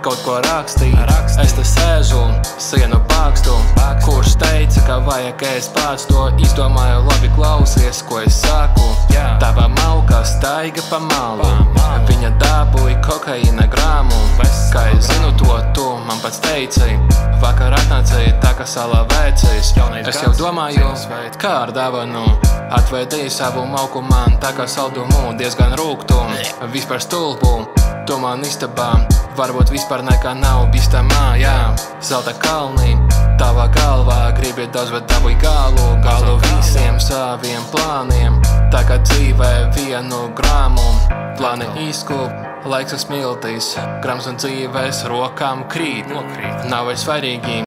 kaut ko rakstīt. Es te sēžu un sienu bākstu, kurš teica, ka vajag ēst pats. To izdomāju, labi klausies, ko es saku. Tava malka staiga pa malu, viņa dabūja kokaīna grāmu. Kā es zinu to, tu man pats teici, vakar atnācēji tā kā salā vēcīs. Es jau domāju, kā ar dāvanu atveidīju savu malku man tā kā saldumu. Diezgan rūgtu, vispār stulbu. Tu man istabā, varbūt vispār nekā nav bīstamā, jā. Zelta kalni, tavā galvā, gribi daudz, bet dabūj galu visiem saviem plāniem. Tā kā dzīvē vienu grāmu, plāni izkup, laiks smiltīs, grams un dzīvēs rokām krīt. Nav vairs svarīgi